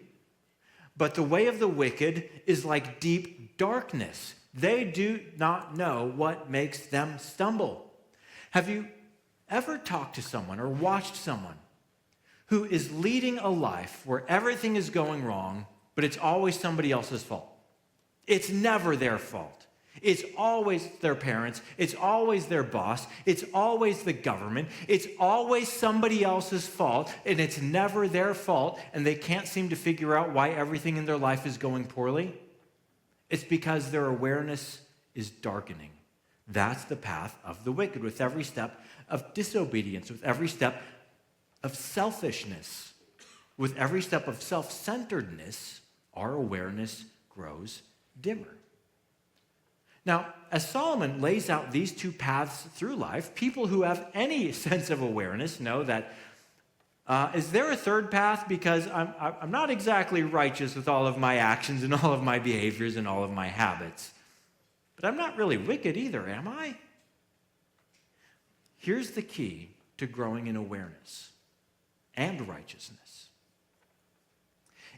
but the way of the wicked is like deep darkness. They do not know what makes them stumble. Have you ever talked to someone or watched someone who is leading a life where everything is going wrong, but it's always somebody else's fault? It's never their fault. It's always their parents. It's always their boss. It's always the government. It's always somebody else's fault, and it's never their fault, and they can't seem to figure out why everything in their life is going poorly. It's because their awareness is darkening. That's the path of the wicked, with every step of disobedience, with every step of selfishness, with every step of self-centeredness. Our awareness grows dimmer. Now, as Solomon lays out these two paths through life, people who have any sense of awareness know that, is there a third path? Because I'm not exactly righteous with all of my actions and all of my behaviors and all of my habits. But I'm not really wicked either, am I? Here's the key to growing in awareness and righteousness.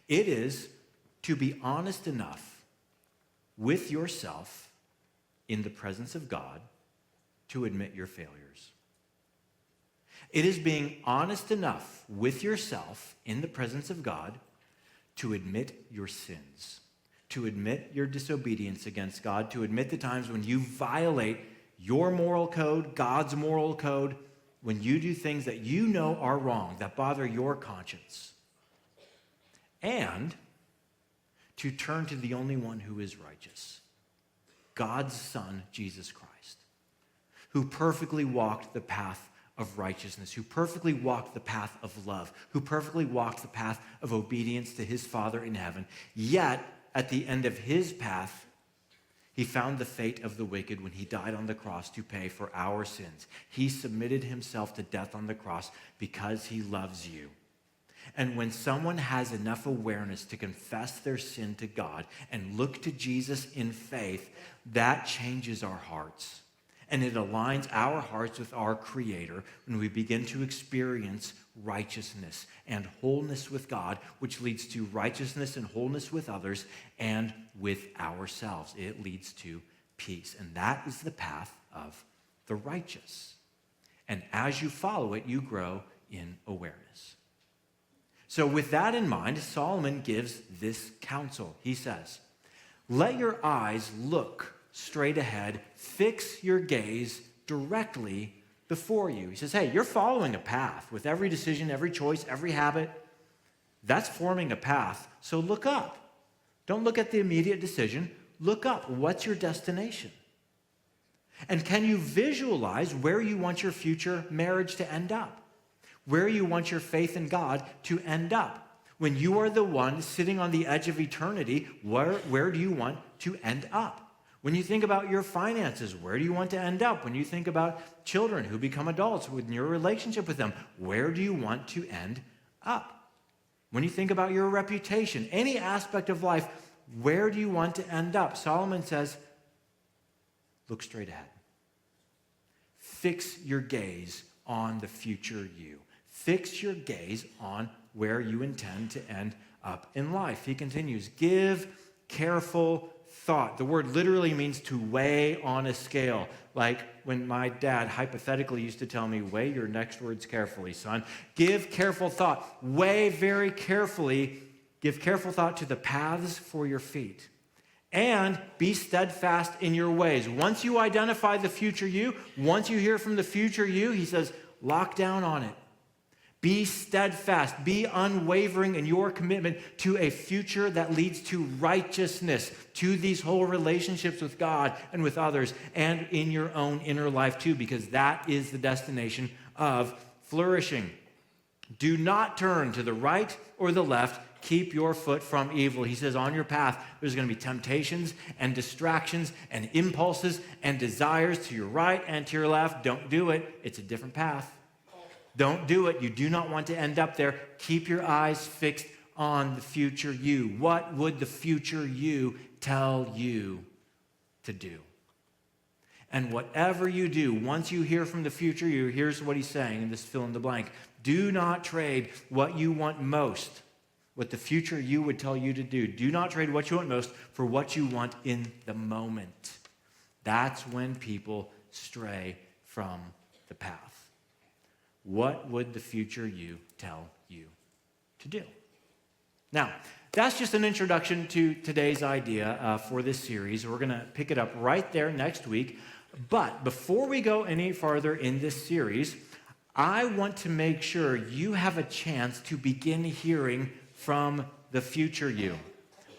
It is to be honest enough with yourself in the presence of God to admit your failures. It is being honest enough with yourself in the presence of God to admit your sins, to admit your disobedience against God, to admit the times when you violate your moral code, God's moral code, when you do things that you know are wrong, that bother your conscience. And to turn to the only one who is righteous, God's Son, Jesus Christ, who perfectly walked the path of righteousness, who perfectly walked the path of love, who perfectly walked the path of obedience to his Father in heaven. Yet, at the end of his path, he found the fate of the wicked when he died on the cross to pay for our sins. He submitted himself to death on the cross because he loves you. And when someone has enough awareness to confess their sin to God and look to Jesus in faith, that changes our hearts. And it aligns our hearts with our Creator when we begin to experience righteousness and wholeness with God, which leads to righteousness and wholeness with others and with ourselves. It leads to peace. And that is the path of the righteous. And as you follow it, you grow in awareness. So with that in mind, Solomon gives this counsel. He says, let your eyes look straight ahead, fix your gaze directly before you. He says, hey, you're following a path with every decision, every choice, every habit. That's forming a path. So look up. Don't look at the immediate decision. Look up. What's your destination? And can you visualize where you want your future marriage to end up? Where you want your faith in God to end up? When you are the one sitting on the edge of eternity, where do you want to end up? When you think about your finances, where do you want to end up? When you think about children who become adults, in your relationship with them, where do you want to end up? When you think about your reputation, any aspect of life, where do you want to end up? Solomon says, look straight ahead. Fix your gaze on the future you. Fix your gaze on where you intend to end up in life. He continues, give careful thought. The word literally means to weigh on a scale. Like when my dad hypothetically used to tell me, weigh your next words carefully, son. Give careful thought. Weigh very carefully. Give careful thought to the paths for your feet. And be steadfast in your ways. Once you identify the future you, once you hear from the future you, he says, lock down on it. Be steadfast, be unwavering in your commitment to a future that leads to righteousness, to these whole relationships with God and with others, and in your own inner life too, because that is the destination of flourishing. Do not turn to the right or the left. Keep your foot from evil. He says on your path, there's going to be temptations and distractions and impulses and desires to your right and to your left. Don't do it. It's a different path. Don't do it. You do not want to end up there. Keep your eyes fixed on the future you. What would the future you tell you to do? And whatever you do, once you hear from the future you, here's what he's saying in this fill in the blank. Do not trade what you want most, what the future you would tell you to do. Do not trade what you want most for what you want in the moment. That's when people stray from the path. What would the future you tell you to do? Now, that's just an introduction to today's idea for this series. We're going to pick it up right there next week. But before we go any farther in this series, I want to make sure you have a chance to begin hearing from the future you,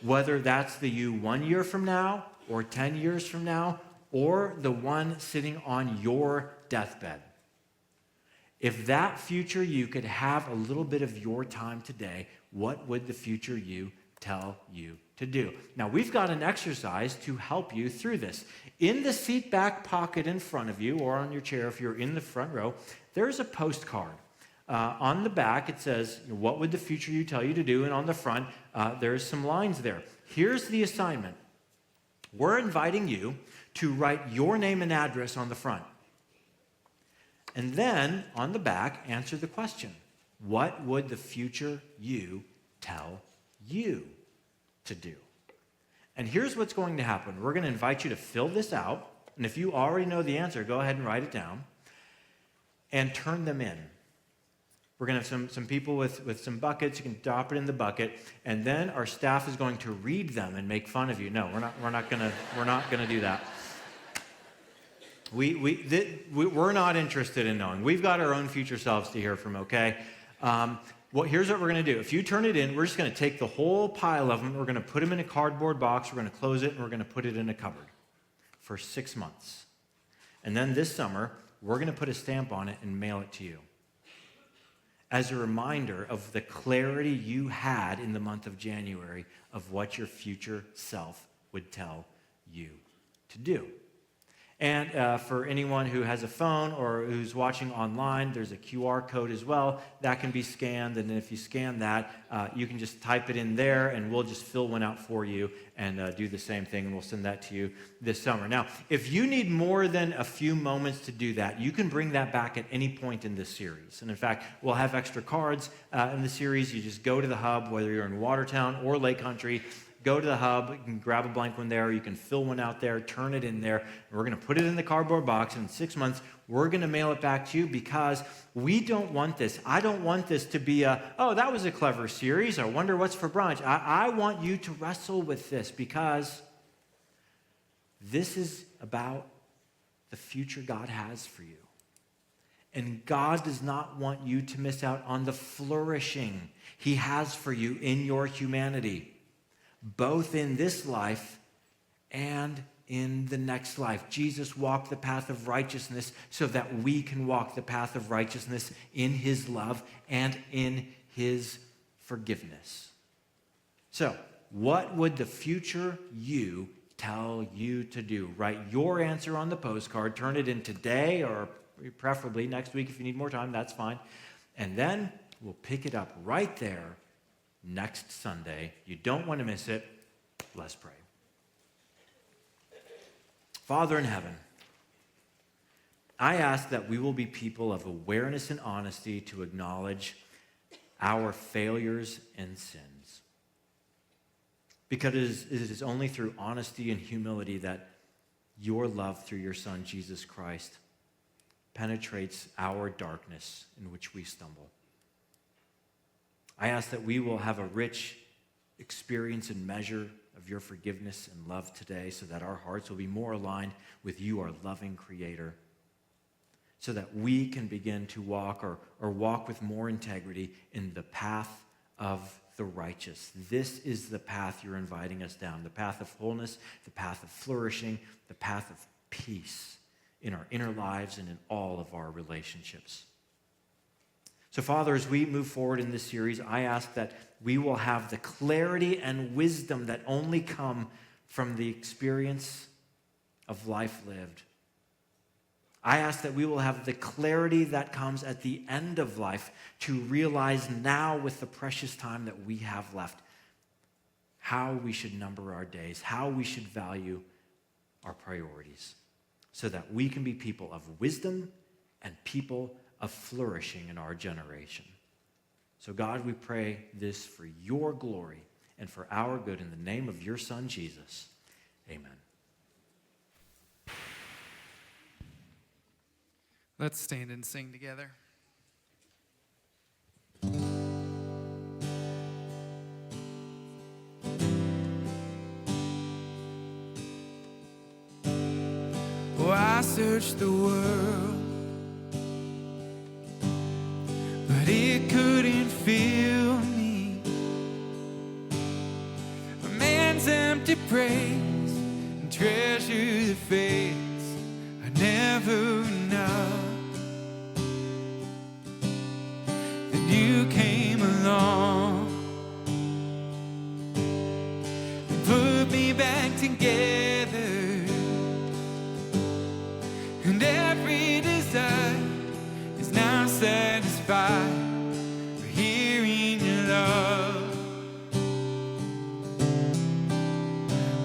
whether that's the you 1 year from now or 10 years from now, or the one sitting on your deathbed. If that future you could have a little bit of your time today, what would the future you tell you to do? Now, we've got an exercise to help you through this. In the seat back pocket in front of you, or on your chair if you're in the front row, there's a postcard. On the back, it says, what would the future you tell you to do? And on the front, there's some lines there. Here's the assignment. We're inviting you to write your name and address on the front. And then, on the back, answer the question. What would the future you tell you to do? And here's what's going to happen. We're going to invite you to fill this out. And if you already know the answer, go ahead and write it down. And turn them in. We're going to have some people with some buckets. You can drop it in the bucket. And then our staff is going to read them and make fun of you. No, we're not going to do that. We're not interested in knowing. We've got our own future selves to hear from, okay? Well, here's what we're going to do. If you turn it in, we're just going to take the whole pile of them. We're going to put them in a cardboard box. We're going to close it, and we're going to put it in a cupboard for 6 months. And then this summer, we're going to put a stamp on it and mail it to you as a reminder of the clarity you had in the month of January of what your future self would tell you to do. And for anyone who has a phone or who's watching online, there's a QR code as well. That can be scanned, and if you scan that, you can just type it in there, and we'll just fill one out for you and do the same thing, and we'll send that to you this summer. Now, if you need more than a few moments to do that, you can bring that back at any point in this series. And in fact, we'll have extra cards in the series. You just go to the hub, whether you're in Watertown or Lake Country. Go to the hub, you can grab a blank one there, you can fill one out there, turn it in there. We're going to put it in the cardboard box, and in 6 months, we're going to mail it back to you because we don't want this. I don't want this to be oh, that was a clever series. I wonder what's for brunch. I want you to wrestle with this because this is about the future God has for you. And God does not want you to miss out on the flourishing He has for you in your humanity, both in this life and in the next life. Jesus walked the path of righteousness so that we can walk the path of righteousness in His love and in His forgiveness. So, what would the future you tell you to do? Write your answer on the postcard, turn it in today or preferably next week if you need more time, that's fine. And then we'll pick it up right there next Sunday. You don't want to miss it. Let's pray. Father in heaven, I ask that we will be people of awareness and honesty to acknowledge our failures and sins. Because it is only through honesty and humility that your love through your Son, Jesus Christ, penetrates our darkness in which we stumble. I ask that we will have a rich experience and measure of your forgiveness and love today so that our hearts will be more aligned with you, our loving Creator, so that we can begin to walk or walk with more integrity in the path of the righteous. This is the path you're inviting us down, the path of wholeness, the path of flourishing, the path of peace in our inner lives and in all of our relationships. So, Father, as we move forward in this series, I ask that we will have the clarity and wisdom that only come from the experience of life lived. I ask that we will have the clarity that comes at the end of life to realize now with the precious time that we have left how we should number our days, how we should value our priorities, so that we can be people of wisdom and people of flourishing in our generation. So God, we pray this for your glory and for our good in the name of your Son, Jesus. Amen. Let's stand and sing together. Oh, I searched the world, but it couldn't fill me. A man's empty praise and treasure that fades, I never know. Then you came along and put me back together, and every desire is now satisfied for hearing your love.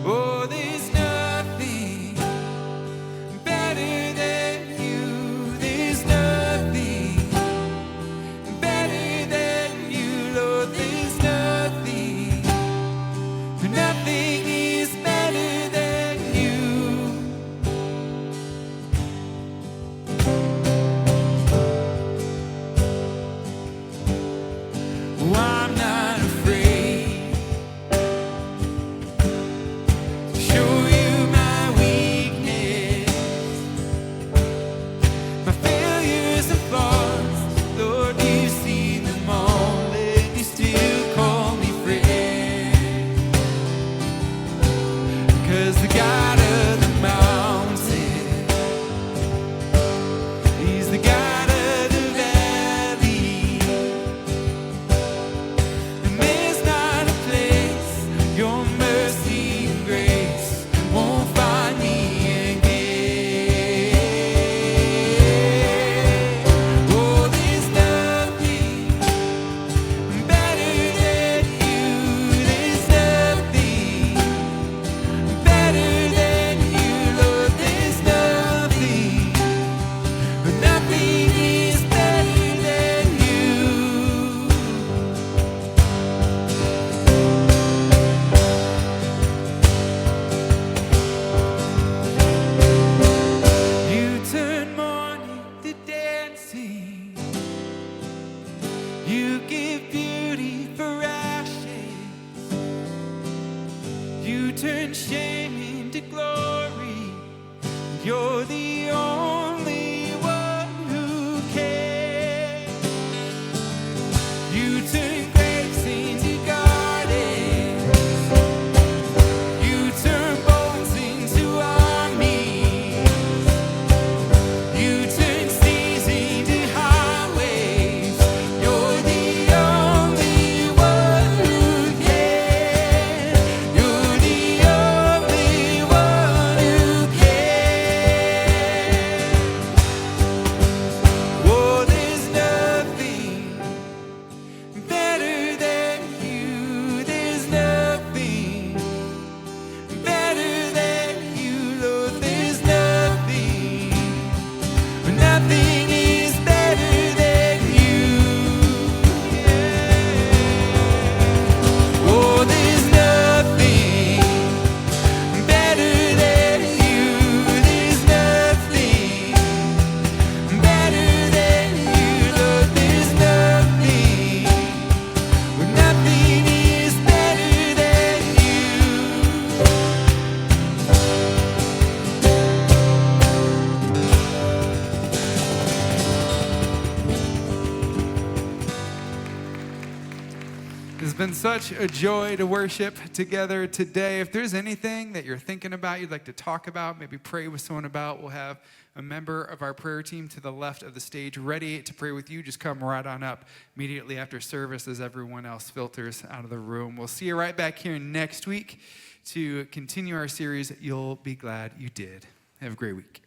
Oh, there's nothing better than you. There's nothing better than you, Lord. There's nothing, nothing is better than you. You give beauty for ashes. You turn shame into glory. You're the only one who cares. You turn graves into gardens. You turn bones into armies. You turn seas into highways. You're the only one who cares. You're the only one who cares. Oh, there's nothing better than you. There's nothing better than you, Lord. There's nothing. Nothing is better than you. Yeah. Oh, there's nothing better than you. There's nothing better than you, Lord. There's nothing. Nothing is better than you. It's been such a joy to worship together today. If there's anything that you're thinking about, you'd like to talk about, maybe pray with someone about, we'll have a member of our prayer team to the left of the stage ready to pray with you. Just come right on up immediately after service as everyone else filters out of the room. We'll see you right back here next week to continue our series, You'll Be Glad You Did. Have a great week.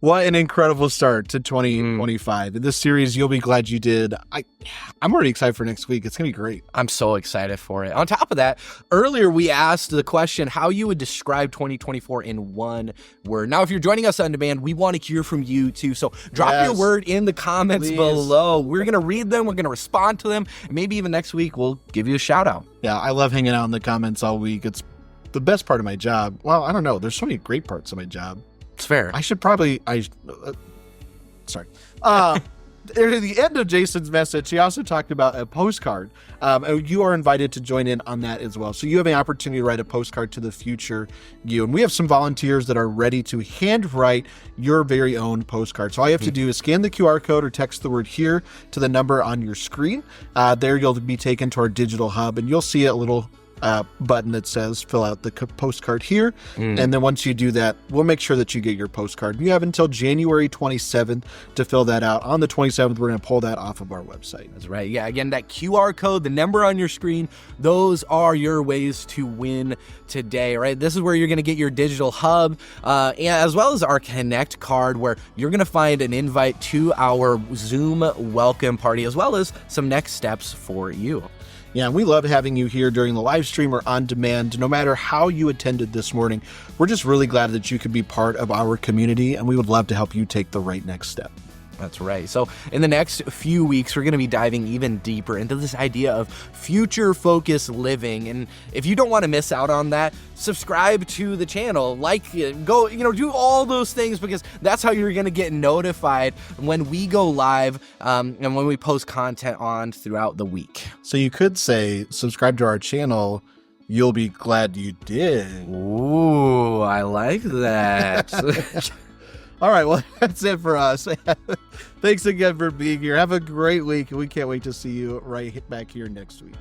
What an incredible start to 2025. In this series, You'll Be Glad You Did. I'm already excited for next week. It's going to be great. I'm so excited for it. On top of that, earlier we asked the question how you would describe 2024 in one word. Now, if you're joining us on demand, we want to hear from you too. So drop your word in the comments Please. below. We're going to read them. We're going to respond to them. Maybe even next week, we'll give you a shout out. Yeah, I love hanging out in the comments all week. It's the best part of my job. Well, I don't know. There's so many great parts of my job. It's fair. I should probably, sorry. At the end of Jason's message, he also talked about a postcard. And you are invited to join in on that as well. So you have an opportunity to write a postcard to the future you. And we have some volunteers that are ready to handwrite your very own postcard. So all you have to do is scan the QR code or text the word "here" to the number on your screen. There you'll be taken to our digital hub, and you'll see a little button that says fill out the postcard here. And then once you do that, we'll make sure that you get your postcard. You have until January 27th to fill that out. On the 27th, we're going to pull that off of our website. That's right. Yeah, again, that QR code, the number on your screen, those are your ways to win today, right? This is where you're going to get your digital hub, and as well as our Connect card, where you're going to find an invite to our Zoom welcome party, as well as some next steps for you. Yeah, we love having you here during the live stream or on demand. No matter how you attended this morning, we're just really glad that you could be part of our community, and we would love to help you take the right next step. That's right. So in the next few weeks, we're going to be diving even deeper into this idea of future-focused living. And if you don't want to miss out on that, subscribe to the channel, go, do all those things, because that's how you're going to get notified when we go live and when we post content on throughout the week. So you could say, subscribe to our channel. You'll be glad you did. Ooh, I like that. All right, well, that's it for us. Thanks again for being here. Have a great week, and we can't wait to see you right back here next week.